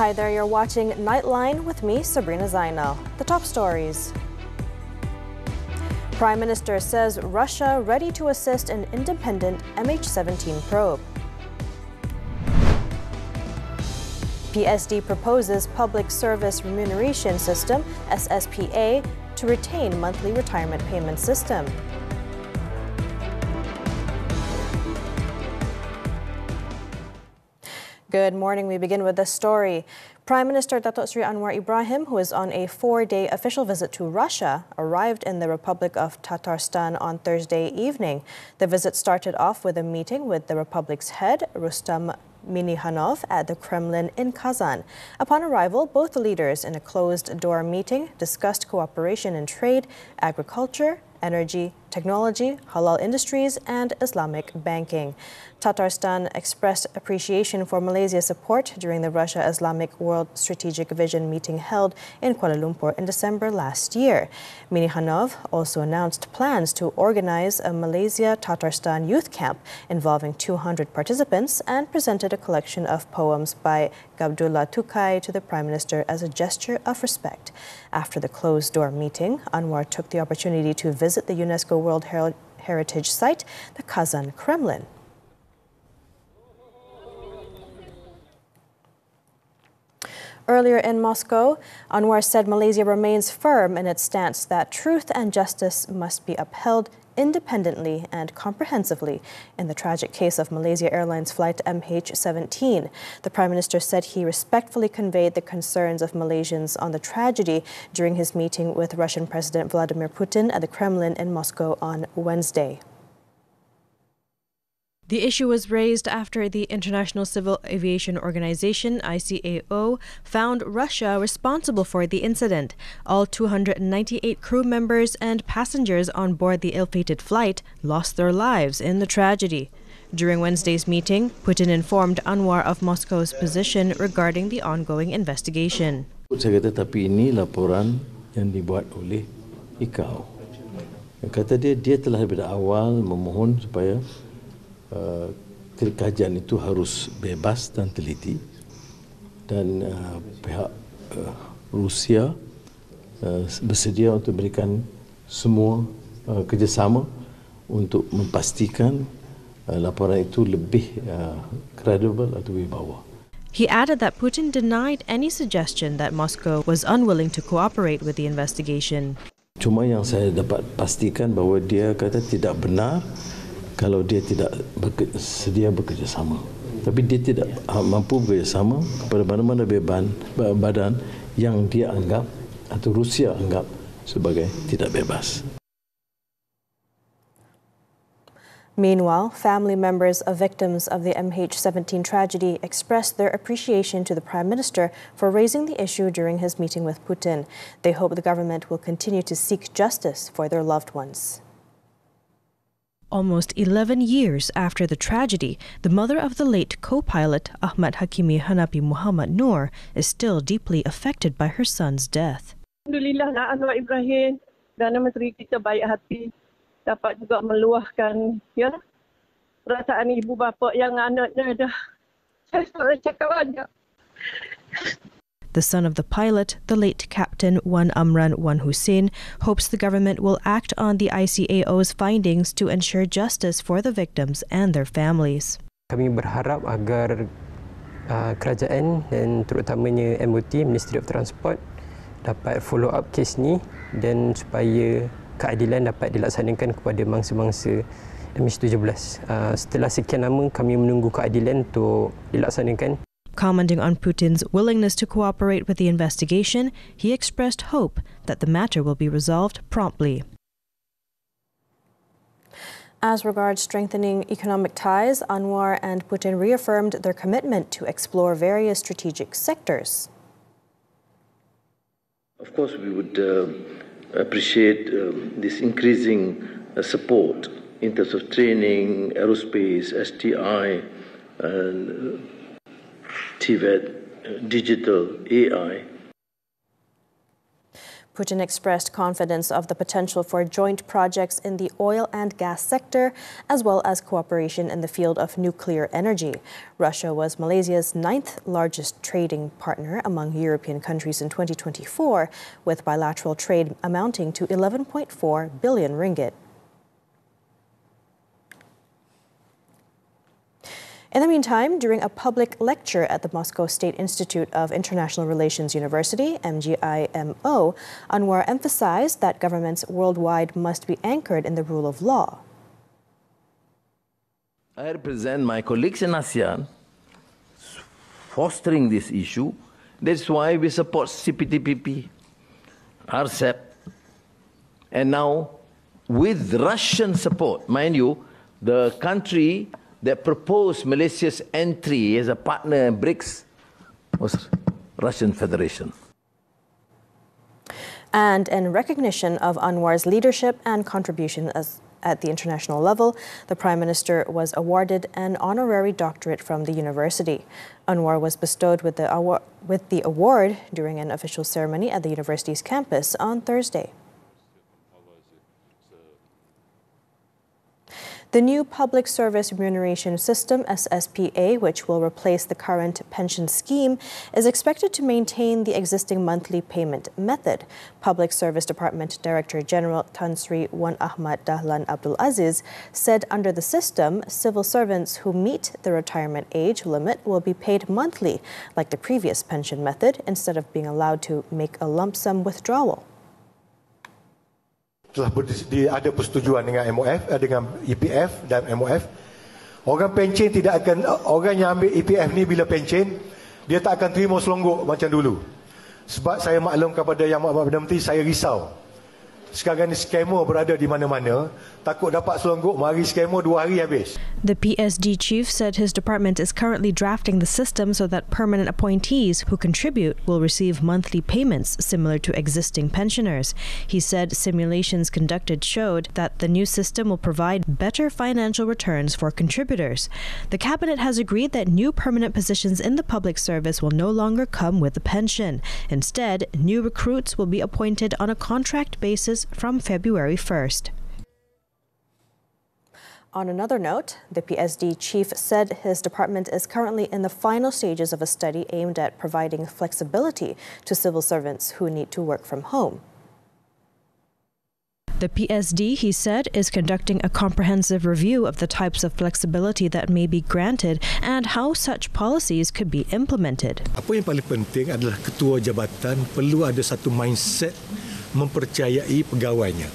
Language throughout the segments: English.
Hi there, you're watching Nightline with me, Sabrina Zainal. The top stories. Prime Minister says Russia ready to assist an independent MH17 probe. PSD proposes public service remuneration system, SSPA, to retain monthly retirement payment system. Good morning. We begin with this story. Prime Minister Datuk Seri Anwar Ibrahim, who is on a 4-day official visit to Russia, arrived in the Republic of Tatarstan on Thursday evening. The visit started off with a meeting with the Republic's head, Rustam Minnikhanov, at the Kremlin in Kazan. Upon arrival, both leaders in a closed-door meeting discussed cooperation in trade, agriculture, energy, technology, halal industries and Islamic banking. Tatarstan expressed appreciation for Malaysia's support during the Russia-Islamic World Strategic Vision meeting held in Kuala Lumpur in December last year. Minnikhanov also announced plans to organize a Malaysia-Tatarstan youth camp involving 200 participants and presented a collection of poems by Gabdullah Tukai to the Prime Minister as a gesture of respect. After the closed-door meeting, Anwar took the opportunity to visit the UNESCO World Heritage Site, the Kazan Kremlin. Earlier in Moscow, Anwar said Malaysia remains firm in its stance that truth and justice must be upheld independently and comprehensively in the tragic case of Malaysia Airlines flight MH17. The Prime Minister said he respectfully conveyed the concerns of Malaysians on the tragedy during his meeting with Russian President Vladimir Putin at the Kremlin in Moscow on Wednesday. The issue was raised after the International Civil Aviation Organization, ICAO, found Russia responsible for the incident. All 298 crew members and passengers on board the ill-fated flight lost their lives in the tragedy. During Wednesday's meeting, Putin informed Anwar of Moscow's position regarding the ongoing investigation. Saya kata, tapi ini laporan yang dibuat oleh ICAO. Kata dia telah daripada awal memohon supaya kajian itu harus bebas dan teliti, dan pihak Rusia bersedia untuk berikan semua kerjasama untuk memastikan laporan itu lebih kredibel atau berwibawa. He added that Putin denied any suggestion that Moscow was unwilling to cooperate with the investigation. Cuma yang saya dapat pastikan bahawa dia kata tidak benar kalau dia tidak sedia bekerjasama. Tapi dia tidak mampu bekerjasama kepada mana-mana badan yang dia anggap atau Rusia anggap sebagai tidak bebas. Meanwhile, family members of victims of the MH17 tragedy expressed their appreciation to the Prime Minister for raising the issue during his meeting with Putin. They hope the government will continue to seek justice for their loved ones. Almost 11 years after the tragedy, the mother of the late co-pilot Ahmad Hakimi Hanapi Muhammad Noor is still deeply affected by her son's death. Alhamdulillah, Anwar Ibrahim dan Menteri kita baik hati dapat juga meluahkan perasaan ibu bapa yang anaknya dah saya cakap banyak. The son of the pilot, the late Captain Wan Amran Wan Hussein, hopes the government will act on the ICAO's findings to ensure justice for the victims and their families. Kami berharap agar kerajaan dan terutamanya MOT, Ministry of Transport, dapat follow up kes ni dan supaya keadilan dapat dilaksanakan kepada mangsa-mangsa MH17. Setelah sekian lama kami menunggu keadilan untuk dilaksanakan. Commenting on Putin's willingness to cooperate with the investigation, he expressed hope that the matter will be resolved promptly. As regards strengthening economic ties, Anwar and Putin reaffirmed their commitment to explore various strategic sectors. Of course, we would appreciate this increasing support in terms of training, aerospace, STI, and TVET, digital, AI. Putin expressed confidence of the potential for joint projects in the oil and gas sector, as well as cooperation in the field of nuclear energy. Russia was Malaysia's 9th largest trading partner among European countries in 2024, with bilateral trade amounting to 11.4 billion ringgit. In the meantime, during a public lecture at the Moscow State Institute of International Relations University, MGIMO, Anwar emphasized that governments worldwide must be anchored in the rule of law. I represent my colleagues in ASEAN fostering this issue. That's why we support CPTPP, RCEP, and now with Russian support. Mind you, the country that proposed Malaysia's entry as a partner in BRICS was Russian Federation. And in recognition of Anwar's leadership and contribution at the international level, the Prime Minister was awarded an honorary doctorate from the university. Anwar was bestowed with the award during an official ceremony at the university's campus on Thursday. The new Public Service Remuneration System, SSPA, which will replace the current pension scheme, is expected to maintain the existing monthly payment method. Public Service Department Director General Tan Sri Wan Ahmad Dahlan Abdul Aziz said under the system, civil servants who meet the retirement age limit will be paid monthly, like the previous pension method, instead of being allowed to make a lump sum withdrawal. Telah ada persetujuan dengan MOF, dengan EPF dan MOF. Orang pencen tidak akan, orang yang ambil EPF ni bila pencen, dia tak akan terima selonggok macam dulu. Sebab saya maklum kepada Yang Amat Perdana Menteri, saya risau. Sekarang ni scammer berada di mana-mana, takut dapat selonggok, mari scammer 2 hari habis. The PSD chief said his department is currently drafting the system so that permanent appointees who contribute will receive monthly payments similar to existing pensioners. He said simulations conducted showed that the new system will provide better financial returns for contributors. The cabinet has agreed that new permanent positions in the public service will no longer come with a pension. Instead, new recruits will be appointed on a contract basis from February 1st. On another note, the PSD chief said his department is currently in the final stages of a study aimed at providing flexibility to civil servants who need to work from home. The PSD, he said, is conducting a comprehensive review of the types of flexibility that may be granted and how such policies could be implemented. Apa yang paling penting adalah ketua jabatan perlu ada satu mindset mempercayai pegawainya.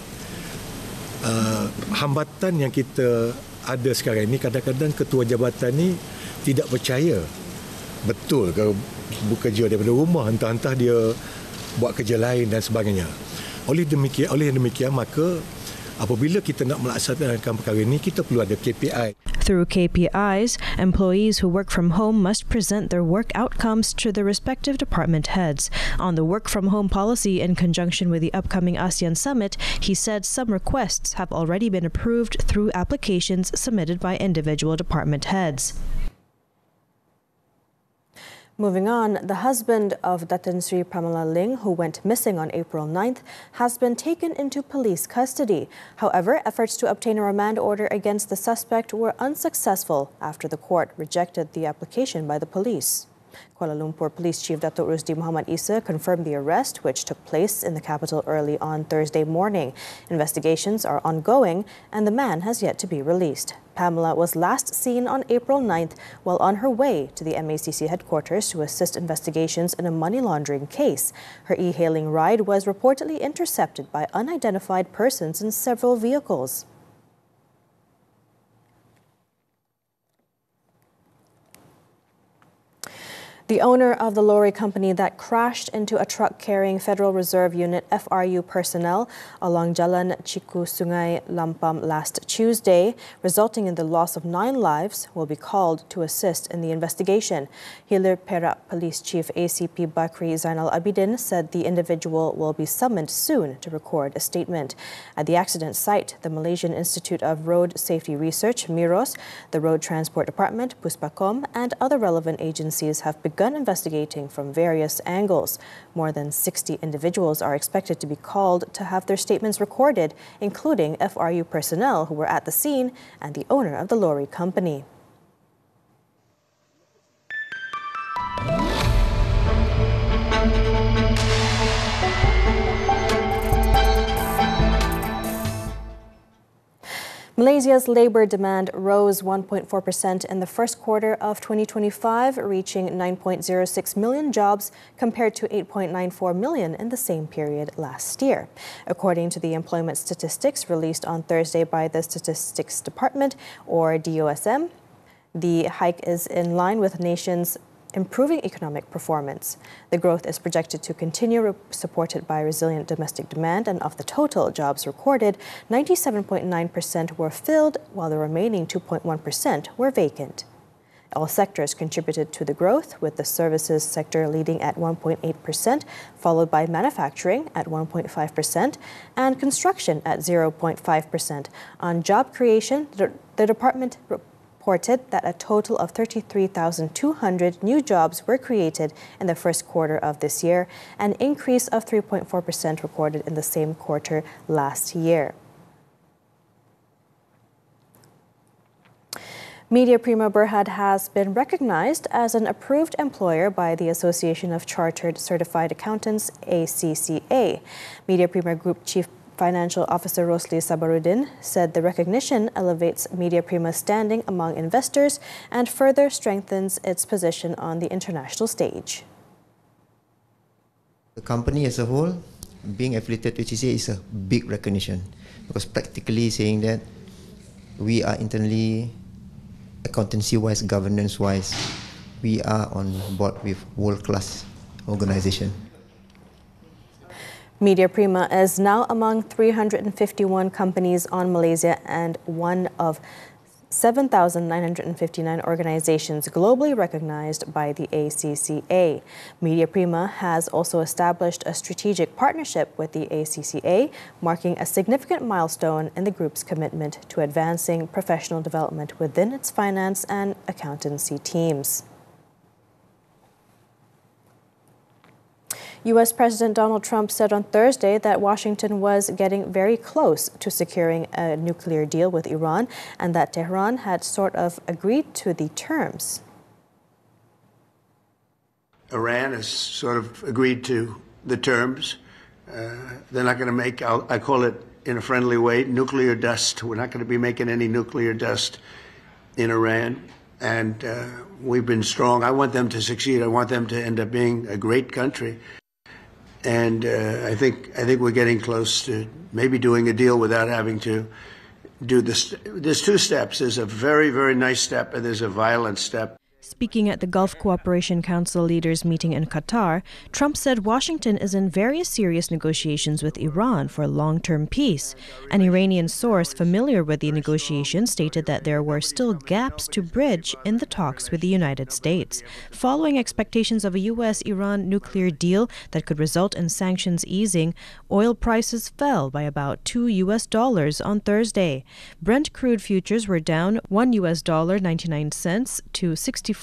Hambatan yang kita ada sekarang ini, kadang-kadang ketua jabatan ni tidak percaya betul kalau bekerja daripada rumah, entah-entah dia buat kerja lain dan sebagainya. Oleh yang demikian maka apabila kita nak melaksanakan perkara ini, kita perlu ada KPI. Through KPIs, employees who work from home must present their work outcomes to the respective department heads. On the work from home policy in conjunction with the upcoming ASEAN summit, he said some requests have already been approved through applications submitted by individual department heads. Moving on, the husband of Datin Sri Pamla Ling, who went missing on April 9th, has been taken into police custody. However, efforts to obtain a remand order against the suspect were unsuccessful after the court rejected the application by the police. Kuala Lumpur Police Chief Datuk Rusdi Muhammad Isa confirmed the arrest, which took place in the capital early on Thursday morning. Investigations are ongoing and the man has yet to be released. Pamla was last seen on April 9th while on her way to the MACC headquarters to assist investigations in a money laundering case. Her e-hailing ride was reportedly intercepted by unidentified persons in several vehicles. The owner of the lorry company that crashed into a truck carrying Federal Reserve Unit FRU personnel along Jalan Ciku Sungai Lampam last Tuesday, resulting in the loss of 9 lives, will be called to assist in the investigation. Hilir Perak Police Chief ACP Bakri Zainal Abidin said the individual will be summoned soon to record a statement. At the accident site, the Malaysian Institute of Road Safety Research, MIROS, the Road Transport Department, Puspakom, and other relevant agencies have begun begun investigating from various angles. More than 60 individuals are expected to be called to have their statements recorded, including FRU personnel who were at the scene and the owner of the lorry company. Malaysia's labour demand rose 1.4% in the first quarter of 2025, reaching 9.06 million jobs compared to 8.94 million in the same period last year. According to the employment statistics released on Thursday by the Statistics Department, or DOSM, the hike is in line with the nation's improving economic performance. The growth is projected to continue, supported by resilient domestic demand, and of the total jobs recorded, 97.9% were filled, while the remaining 2.1% were vacant. All sectors contributed to the growth, with the services sector leading at 1.8%, followed by manufacturing at 1.5% and construction at 0.5%. On job creation, the department reported that a total of 33,200 new jobs were created in the first quarter of this year, an increase of 3.4% recorded in the same quarter last year. Media Prima Berhad has been recognized as an approved employer by the Association of Chartered Certified Accountants, ACCA. Media Prima Group Chief Financial Officer Rosli Sabarudin said the recognition elevates Media Prima's standing among investors and further strengthens its position on the international stage. The company as a whole, being affiliated to ACCA is a big recognition, because practically saying that we are internally, accountancy-wise, governance-wise, we are on board with world-class organization. Media Prima is now among 351 companies on Malaysia and one of 7,959 organizations globally recognized by the ACCA. Media Prima has also established a strategic partnership with the ACCA, marking a significant milestone in the group's commitment to advancing professional development within its finance and accountancy teams. U.S. President Donald Trump said on Thursday that Washington was getting very close to securing a nuclear deal with Iran and that Tehran had sort of agreed to the terms. Iran has sort of agreed to the terms. They're not going to make, I call it in a friendly way, nuclear dust. We're not going to be making any nuclear dust in Iran. And we've been strong. I want them to succeed. I want them to end up being a great country. And I think we're getting close to maybe doing a deal without having to do this. There's two steps. There's a very, very nice step, and there's a violent step. Speaking at the Gulf Cooperation Council leaders meeting in Qatar, Trump said Washington is in various serious negotiations with Iran for long-term peace. An Iranian source familiar with the negotiations stated that there were still gaps to bridge in the talks with the United States. Following expectations of a U.S.-Iran nuclear deal that could result in sanctions easing, oil prices fell by about $2 on Thursday. Brent crude futures were down $1.99 to $64.10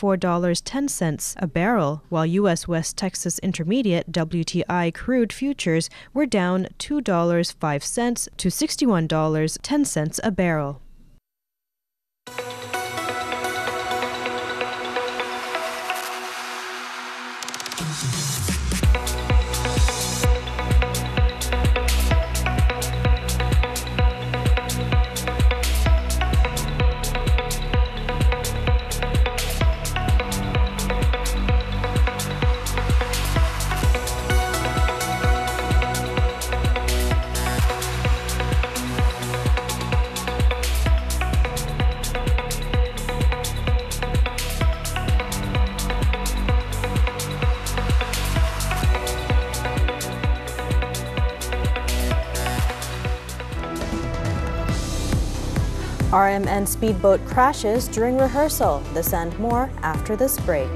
a barrel, while U.S. West Texas Intermediate WTI crude futures were down $2.05 to $61.10 a barrel. RMN speedboat crashes during rehearsal. This and more after this break.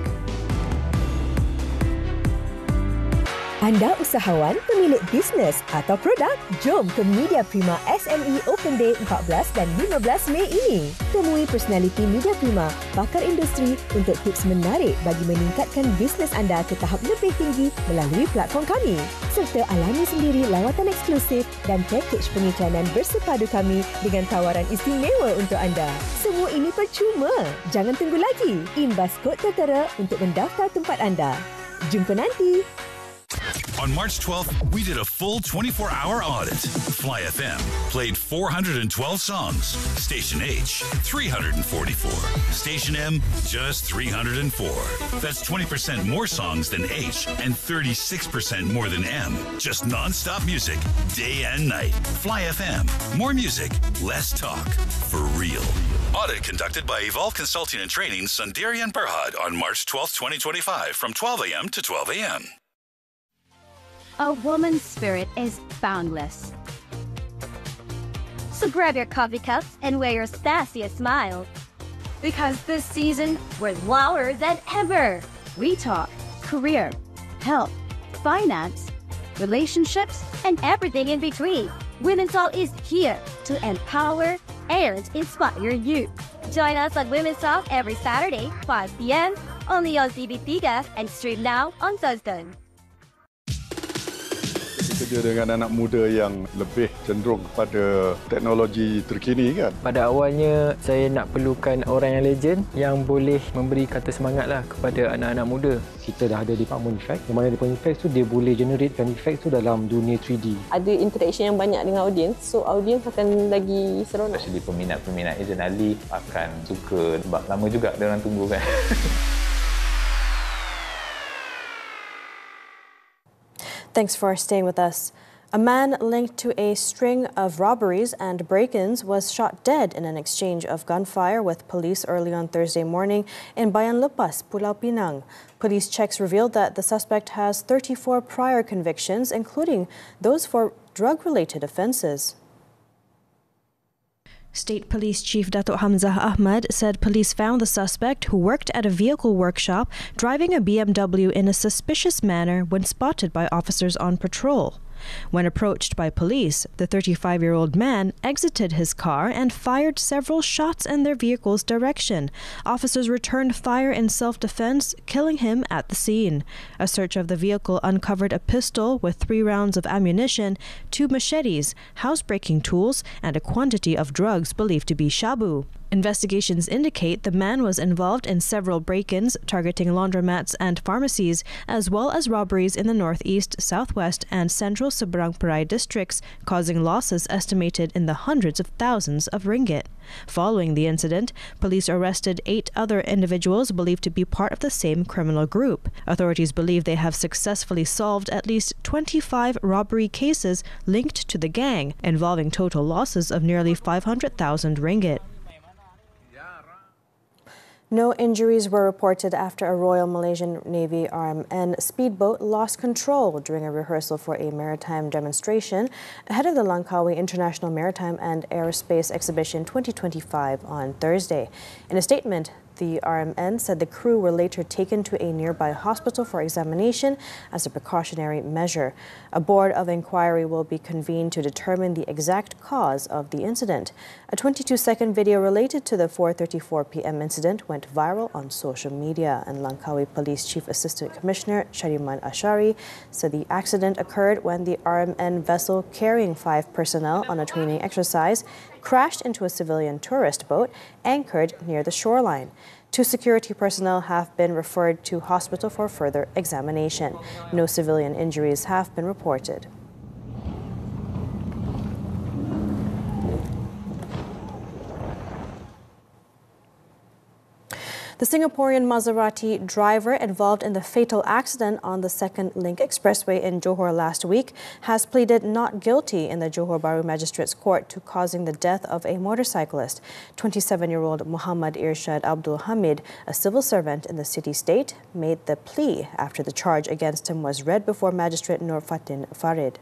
Anda usahawan, pemilik bisnes atau produk? Jom ke Media Prima SME Open Day 14 dan 15 Mei ini. Temui personaliti Media Prima, pakar industri untuk tips menarik bagi meningkatkan bisnes anda ke tahap lebih tinggi melalui platform kami. Serta alami sendiri lawatan eksklusif dan pakej pengiklanan bersepadu kami dengan tawaran istimewa untuk anda. Semua ini percuma. Jangan tunggu lagi. Imbas kod tertera untuk mendaftar tempat anda. Jumpa nanti. On March 12th, we did a full 24-hour audit. Fly FM played 412 songs. Station H, 344. Station M, just 304. That's 20% more songs than H and 36% more than M. Just non-stop music, day and night. Fly FM, more music, less talk. For real. Audit conducted by Evolve Consulting and Training, Sundari and Berhad on March 12th, 2025 from 12 a.m. to 12 a.m. A woman's spirit is boundless. So grab your coffee cups and wear your sassiest smile. Because this season, we're louder than ever. We talk career, health, finance, relationships, and everything in between. Women's Talk is here to empower and inspire you. Join us on Women's Talk every Saturday, 5 p.m. only on TV3 and stream now on Thursday. Kerja dengan anak muda yang lebih cenderung kepada teknologi terkini kan. Pada awalnya saya nak perlukan orang yang legend yang boleh memberi kata semangatlah kepada anak-anak muda. Kita dah ada department effect, yang mana department effect tu dia boleh generatekan effect tu dalam dunia 3D. Ada interaction yang banyak dengan audience, so audience akan lagi seronok. Especially peminat-peminat Zainal akan suka sebab lama juga dia orang tunggu kan. Thanks for staying with us. A man linked to a string of robberies and break-ins was shot dead in an exchange of gunfire with police early on Thursday morning in Bayan Lepas, Pulau Pinang. Police checks revealed that the suspect has 34 prior convictions, including those for drug-related offences. State Police Chief Datuk Hamzah Ahmad said police found the suspect, who worked at a vehicle workshop, driving a BMW in a suspicious manner when spotted by officers on patrol. When approached by police, the 35-year-old man exited his car and fired several shots in their vehicle's direction. Officers returned fire in self-defense, killing him at the scene. A search of the vehicle uncovered a pistol with 3 rounds of ammunition, 2 machetes, housebreaking tools, and a quantity of drugs believed to be shabu. Investigations indicate the man was involved in several break-ins targeting laundromats and pharmacies, as well as robberies in the northeast, southwest, and central Seberang Perai districts, causing losses estimated in the hundreds of thousands of ringgit. Following the incident, police arrested 8 other individuals believed to be part of the same criminal group. Authorities believe they have successfully solved at least 25 robbery cases linked to the gang, involving total losses of nearly 500,000 ringgit. No injuries were reported after a Royal Malaysian Navy RMN speedboat lost control during a rehearsal for a maritime demonstration ahead of the Langkawi International Maritime and Aerospace Exhibition 2025 on Thursday. In a statement, the RMN said the crew were later taken to a nearby hospital for examination as a precautionary measure. A board of inquiry will be convened to determine the exact cause of the incident. A 22-second video related to the 4:34 p.m. incident went viral on social media, and Langkawi Police Chief Assistant Commissioner Shariman Ashari said the accident occurred when the RMN vessel carrying 5 personnel on a training exercise crashed into a civilian tourist boat anchored near the shoreline. 2 security personnel have been referred to hospital for further examination. No civilian injuries have been reported. The Singaporean Maserati driver involved in the fatal accident on the Second Link Expressway in Johor last week has pleaded not guilty in the Johor Bahru Magistrates Court to causing the death of a motorcyclist. 27-year-old Muhammad Irshad Abdul Hamid, a civil servant in the city-state, made the plea after the charge against him was read before Magistrate Nur Fatin Farid.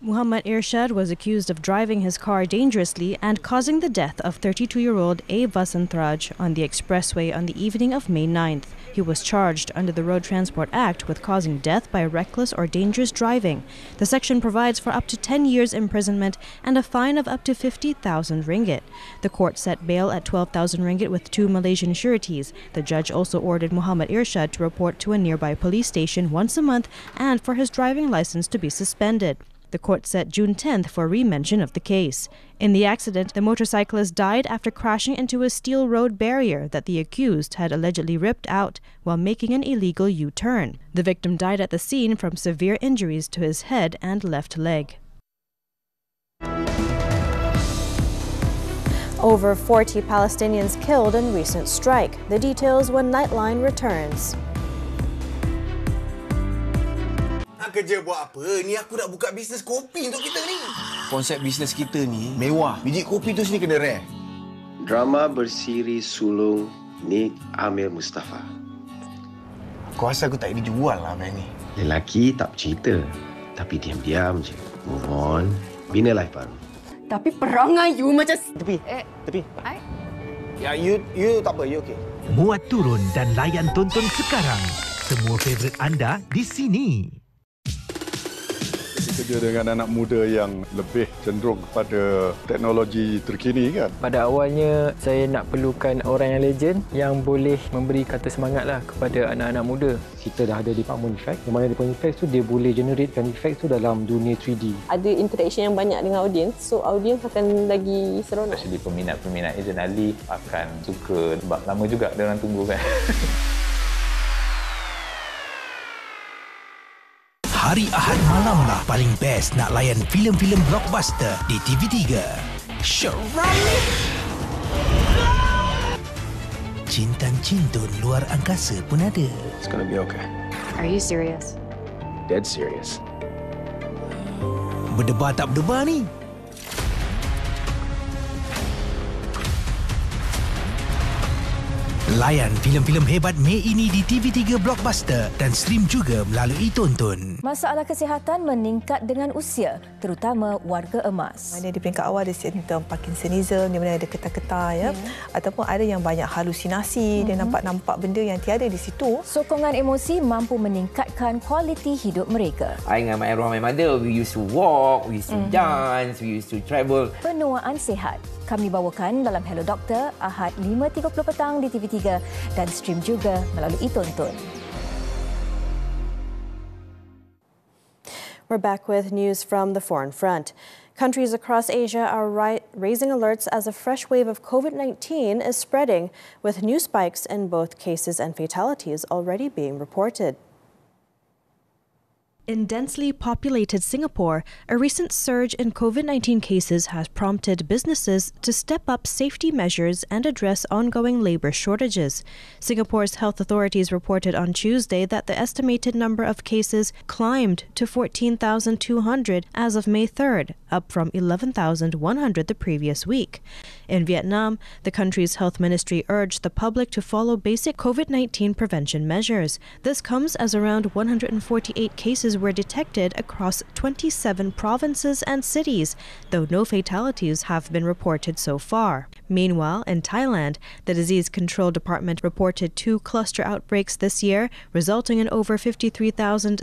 Muhammad Irshad was accused of driving his car dangerously and causing the death of 32-year-old A. Vasantraj on the expressway on the evening of May 9th. He was charged under the Road Transport Act with causing death by reckless or dangerous driving. The section provides for up to 10 years imprisonment and a fine of up to 50,000 ringgit. The court set bail at 12,000 ringgit with 2 Malaysian sureties. The judge also ordered Muhammad Irshad to report to a nearby police station once a month and for his driving license to be suspended. The court set June 10th for re-mention of the case. In the accident, the motorcyclist died after crashing into a steel road barrier that the accused had allegedly ripped out while making an illegal U-turn. The victim died at the scene from severe injuries to his head and left leg. Over 40 Palestinians killed in recent strike. The details when Nightline returns. Kerja buat apa? Ni aku nak buka bisnes kopi untuk kita ni. Konsep bisnes kita ni mewah. Biji kopi tu sini kena rare. Drama bersiri sulung Nik Amir Mustafa. Aku rasa aku tak boleh jual lah abang ni. Lelaki tak bercerita, tapi diam-diam je. Move on, bina life baru. Tapi perangai you macam... Tepi. Ya, you tak apa, you okey. Muat turun dan layan tonton sekarang. Semua favourite anda di sini. Kerja dengan anak muda yang lebih cenderung kepada teknologi terkini kan. Pada awalnya saya nak perlukan orang yang legend yang boleh memberi kata semangatlah kepada anak-anak muda. Kita dah ada department effect, yang mana department effect tu dia boleh generatekan effect tu dalam dunia 3D. Ada interaction yang banyak dengan audience, so audience akan lagi seronok. Jadi peminat-peminat Zainal akan suka sebab lama juga dia orang tunggu kan. Hari Ahad malamlah paling best nak layan filem-filem blockbuster di TV3. Sherali! Cintan-cintun luar angkasa pun ada. It's gonna be okay. Are you serious? Dead serious. Berdebar tak berdebar ni? Layan filem-filem hebat Mei ini di TV3 Blockbuster dan stream juga melalui Tonton. Masalah kesihatan meningkat dengan usia, terutama warga emas. Mana di peringkat awal ada simptom Parkinsonism, di mana ada ketar-ketar ya, ataupun ada yang banyak halusinasi dan nampak benda yang tiada di situ. Sokongan emosi mampu meningkatkan kualiti hidup mereka. I dengan my arwah my mother, we used to walk, we used to dance, we used to travel. Penuaan sihat kami bawakan dalam Hello Doktor Ahad 5.30 petang di TV3 dan stream juga melalui Tonton. We're back with news from the foreign front. Countries across Asia are raising alerts as a fresh wave of COVID-19 is spreading, with new spikes in both cases and fatalities already being reported. In densely populated Singapore, a recent surge in COVID-19 cases has prompted businesses to step up safety measures and address ongoing labour shortages. Singapore's health authorities reported on Tuesday that the estimated number of cases climbed to 14,200 as of May 3rd, up from 11,100 the previous week. In Vietnam, the country's health ministry urged the public to follow basic COVID-19 prevention measures. This comes as around 148 cases were detected across 27 provinces and cities, though no fatalities have been reported so far. Meanwhile, in Thailand, the Disease Control Department reported 2 cluster outbreaks this year, resulting in over 53,600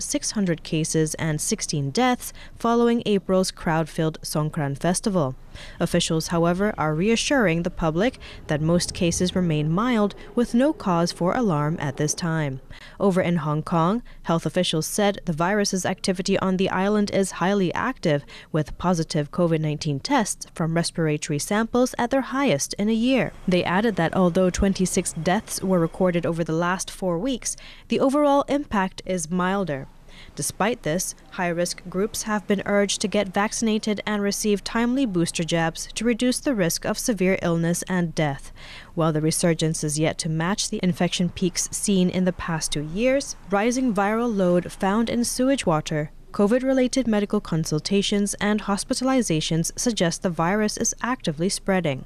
cases and 16 deaths following April's crowd-filled Songkran festival. Officials, however, are reassuring the public that most cases remain mild with no cause for alarm at this time. Over in Hong Kong, health officials said the virus's activity on the island is highly active, with positive COVID-19 tests from respiratory samples at their highest in a year. They added that although 26 deaths were recorded over the last 4 weeks, the overall impact is milder. Despite this, high-risk groups have been urged to get vaccinated and receive timely booster jabs to reduce the risk of severe illness and death. While the resurgence is yet to match the infection peaks seen in the past 2 years, rising viral load found in sewage water, COVID-related medical consultations and hospitalizations suggest the virus is actively spreading.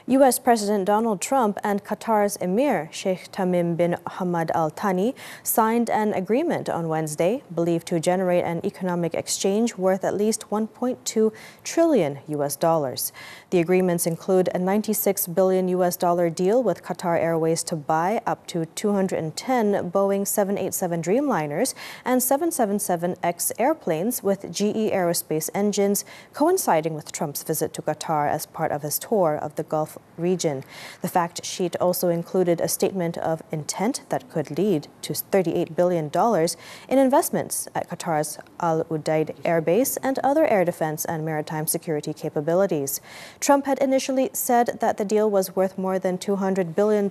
U.S. President Donald Trump and Qatar's Emir, Sheikh Tamim bin Hamad Al Thani, signed an agreement on Wednesday, believed to generate an economic exchange worth at least $1.2 trillion US dollars. The agreements include a $96 billion US dollar deal with Qatar Airways to buy up to 210 Boeing 787 Dreamliners and 777X airplanes with GE Aerospace engines, coinciding with Trump's visit to Qatar as part of his tour of the Gulf region. The fact sheet also included a statement of intent that could lead to $38 billion in investments at Qatar's Al Udeid Air Base and other air defense and maritime security capabilities. Trump had initially said that the deal was worth more than $200 billion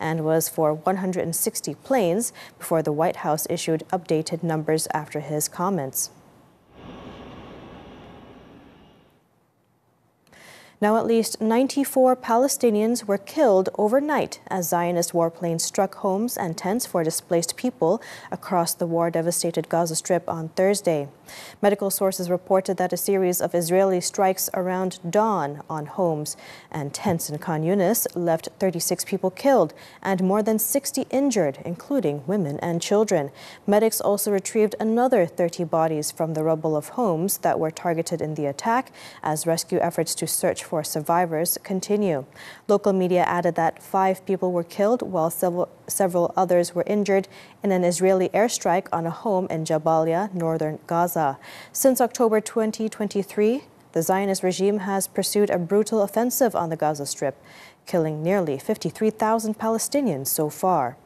and was for 160 planes before the White House issued updated numbers after his comments. Now at least 94 Palestinians were killed overnight as Zionist warplanes struck homes and tents for displaced people across the war-devastated Gaza Strip on Thursday. Medical sources reported that a series of Israeli strikes around dawn on homes and tents in Khan Yunis left 36 people killed and more than 60 injured, including women and children. Medics also retrieved another 30 bodies from the rubble of homes that were targeted in the attack as rescue efforts to search for survivors continue. Local media added that 5 people were killed while several others were injured in an Israeli airstrike on a home in Jabalia, northern Gaza. Since October 2023, the Zionist regime has pursued a brutal offensive on the Gaza Strip, killing nearly 53,000 Palestinians so far.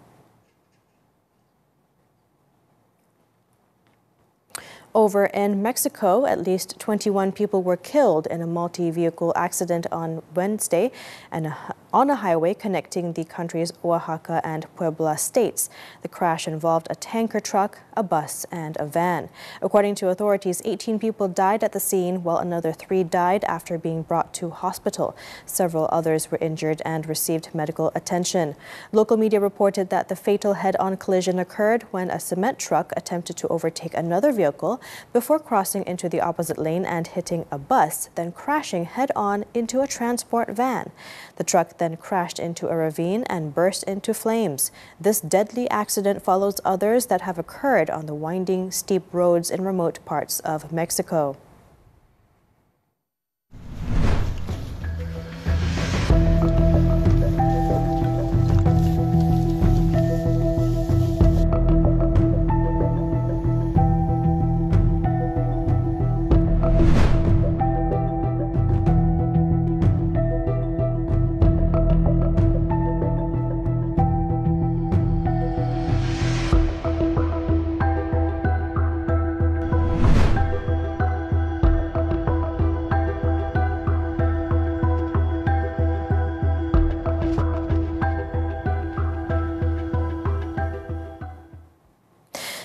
Over in Mexico, at least 21 people were killed in a multi-vehicle accident on Wednesday and on a highway connecting the country's Oaxaca and Puebla states. The crash involved a tanker truck, a bus, and a van. According to authorities, 18 people died at the scene, while another 3 died after being brought to hospital. Several others were injured and received medical attention. Local media reported that the fatal head-on collision occurred when a cement truck attempted to overtake another vehicle before crossing into the opposite lane and hitting a bus, then crashing head-on into a transport van. The truck then crashed into a ravine and burst into flames. This deadly accident follows others that have occurred on the winding, steep roads in remote parts of Mexico.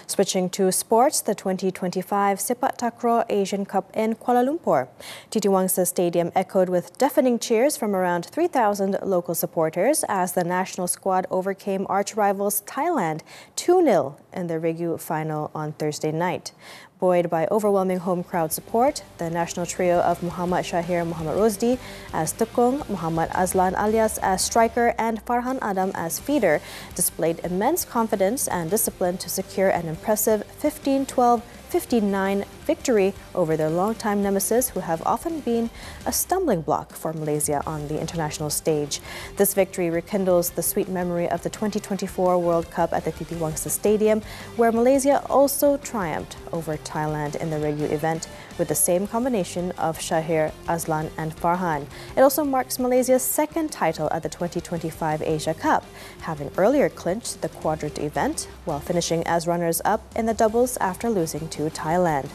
Switching to sports, the 2025 Sepak Takraw Asian Cup in Kuala Lumpur. Titiwangsa Stadium echoed with deafening cheers from around 3,000 local supporters as the national squad overcame arch rivals Thailand 2-0 in the Regu final on Thursday night. Buoyed by overwhelming home crowd support, the national trio of Muhammad Shahir Muhammad Rosdi as Tukung, Muhammad Azlan alias as striker, and Farhan Adam as feeder displayed immense confidence and discipline to secure an impressive 15-12, 15-9 victory over their longtime nemesis who have often been a stumbling block for Malaysia on the international stage. This victory rekindles the sweet memory of the 2024 World Cup at the Titiwangsa Stadium, where Malaysia also triumphed over Thailand in the Regu event with the same combination of Shahir, Azlan and Farhan. It also marks Malaysia's second title at the 2025 Asia Cup, having earlier clinched the quadrant event while finishing as runners-up in the doubles after losing to Thailand.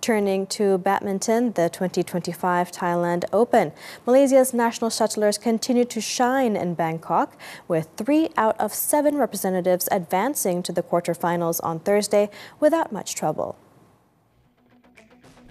Turning to badminton, the 2025 Thailand Open. Malaysia's national shuttlers continue to shine in Bangkok, with 3 out of 7 representatives advancing to the quarterfinals on Thursday without much trouble.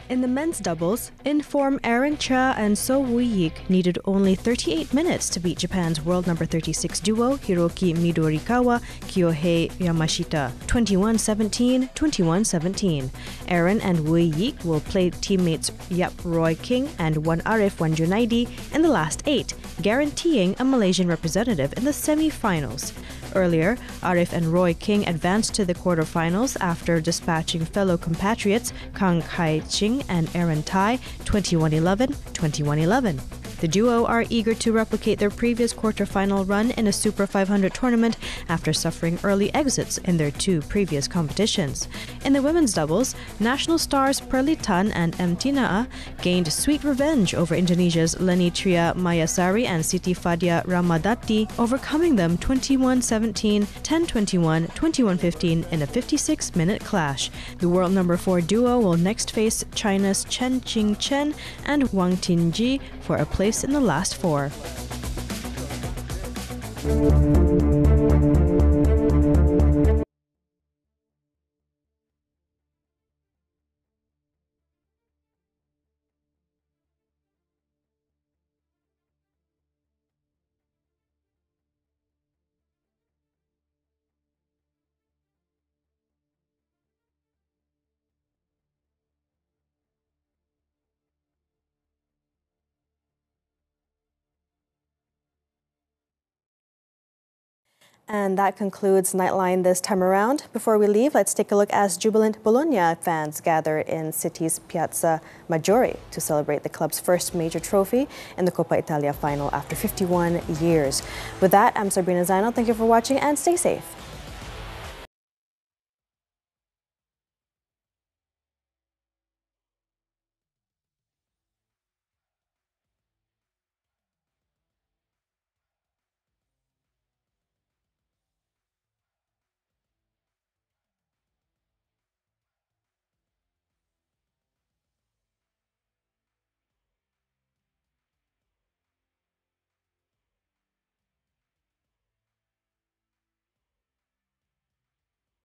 In the men's doubles, in-form Aaron Cha and So Woo-yik needed only 38 minutes to beat Japan's world number 36 duo Hiroki Midorikawa, Kyohei Yamashita, 21-17, 21-17. Aaron and Woo-yik will play teammates Yap Roy King and Wan Arif Wan Junaidi in the last 8, guaranteeing a Malaysian representative in the semi-finals. Earlier, Arif and Roy King advanced to the quarterfinals after dispatching fellow compatriots Kang Kai Ching and Aaron Tai 21-11, 21-11. The duo are eager to replicate their previous quarterfinal run in a Super 500 tournament after suffering early exits in their 2 previous competitions. In the women's doubles, national stars Perli Tan and M. Tinaa gained sweet revenge over Indonesia's Leni Tria Mayasari and Siti Fadia Ramadati, overcoming them 21-17, 10-21, 21-15 in a 56-minute clash. The world number 4 duo will next face China's Chen Qing Chen and Wang Tinji for a place in the last 4. And that concludes Nightline this time around. Before we leave, let's take a look as jubilant Bologna fans gather in city's Piazza Maggiore to celebrate the club's first major trophy in the Coppa Italia final after 51 years. With that, I'm Sabrina Zainal. Thank you for watching and stay safe.